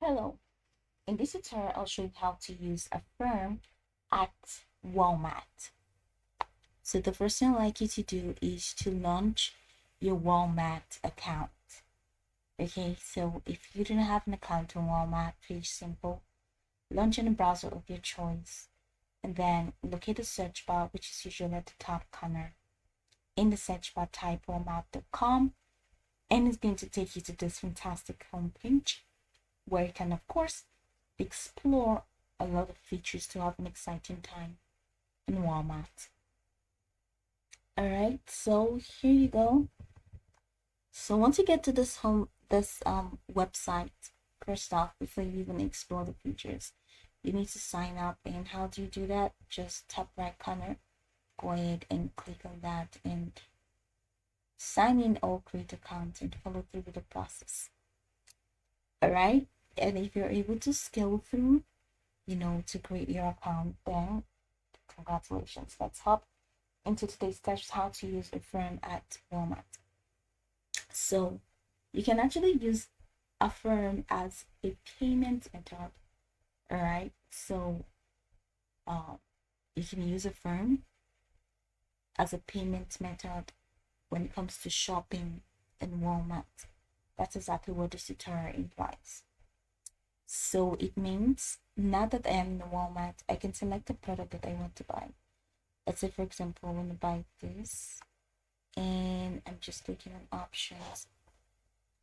Hello, in this tutorial I'll show you how to use Affirm at Walmart. So the first thing I'd like you to do is to launch your Walmart account. Okay, so if you don't have an account on Walmart, pretty simple. Launch in a browser of your choice and then locate the search bar, which is usually at the top corner. In the search bar, type walmart.com and it's going to take you to this fantastic homepage where you can, of course, explore a lot of features to have an exciting time in Walmart. All right, so here you go. So once you get to this website, first off, before you even explore the features, you need to sign up. And how do you do that? Just top right corner, go ahead and click on that and sign in or create account and follow through with the process. All right, and if you're able to scale through, to create your account, then congratulations. Let's hop into today's steps how to use Affirm at Walmart. So you can actually use Affirm as a payment method. All right. So uh, you can use Affirm as a payment method when it comes to shopping in Walmart. That's exactly what this tutorial implies. So it means now that I am in the Walmart, I can select the product that I want to buy. Let's say, for example, I want to buy this, and I'm just clicking on options,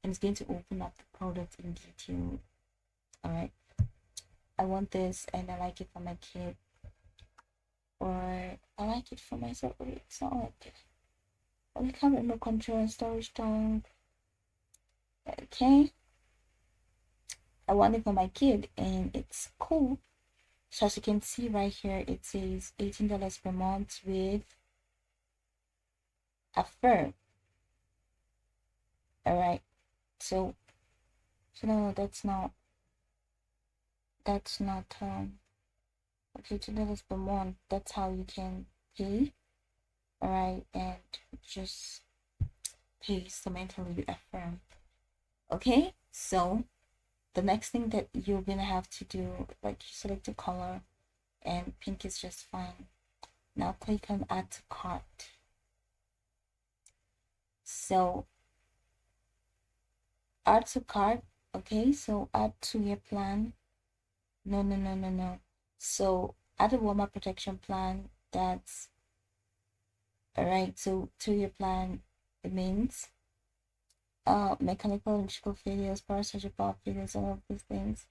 and it's going to open up the product in detail. All right, I want this, and I like it for my kid, or I like it for myself. But it's not like it. I have remote control and storage time. Okay, I want it for my kid, and it's cool. So as you can see right here, it says $18 per month with Affirm. All right, so no, that's not okay. $2 per month. That's how you can pay. All right, and just pay instrumentally with Affirm. Okay, so the next thing that you're gonna have to do, like you select a color, and pink is just fine. Now click on Add to Cart. So add to cart. Okay, so add to your plan. No, no, no, no, no. So add a warmer protection plan. That's all right. So to your plan, it means mechanical and electrical failures, power surge, power failures, all of these things.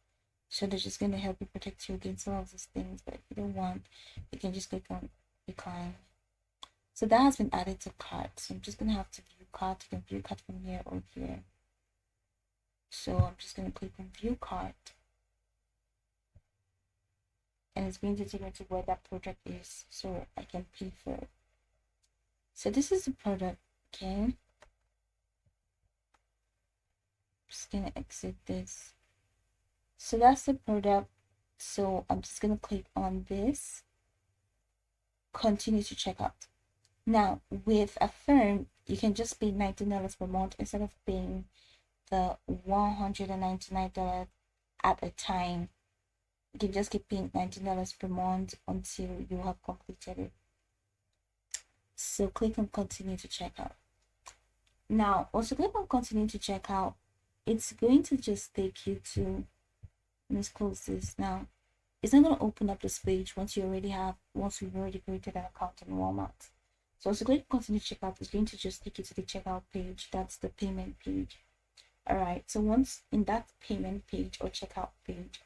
So they're just gonna help you protect you against all of these things. But if you don't want, you can just click on decline. So that has been added to cart. So I'm just gonna have to view cart. You can view cart from here or here. So I'm just gonna click on view cart, and it's going to take me to where that product is, so I can pay for it. So this is the product. Okay, I'm just gonna exit this. So that's the product. So I'm just gonna click on this, continue to check out. Now with Affirm, you can just pay $19 per month instead of paying the $199 at a time. You can just keep paying $19 per month until you have completed it. So click on continue to check out. Now also click on continue to check out. It's going to just take you to, let's close this now. It's not going to open up this page once you've already created an account in Walmart. So as you click continue checkout, it's going to just take you to the checkout page. That's the payment page. All right, so once in that payment page or checkout page,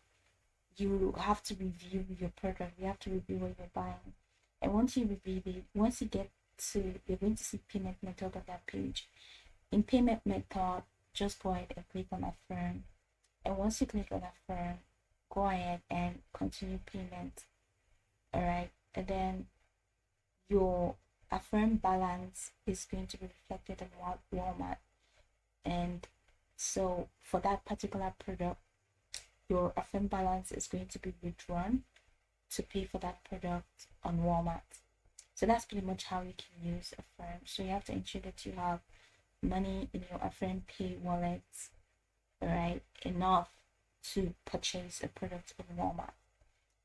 you have to review your product. You have to review what you're buying, and once you review it, once you get to, you're going to see payment method on that page. In payment method, just go ahead and click on Affirm, and once you click on Affirm, go ahead and continue payment. All right, and then your Affirm balance is going to be reflected in Walmart, and so for that particular product, your Affirm balance is going to be withdrawn to pay for that product on Walmart. So that's pretty much how you can use Affirm. So you have to ensure that you have money in your Affirm Pay wallet, right? Enough to purchase a product in Walmart.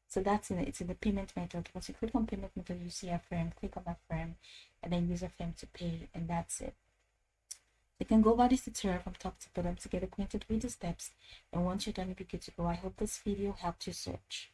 So that's in it. It's in the payment method. Once you click on payment method, you see Affirm. Click on Affirm, and then use Affirm to pay, and that's it. You can go over this tutorial from top to bottom to get acquainted with the steps, and once you're done, you'll be good to go. I hope this video helped you search.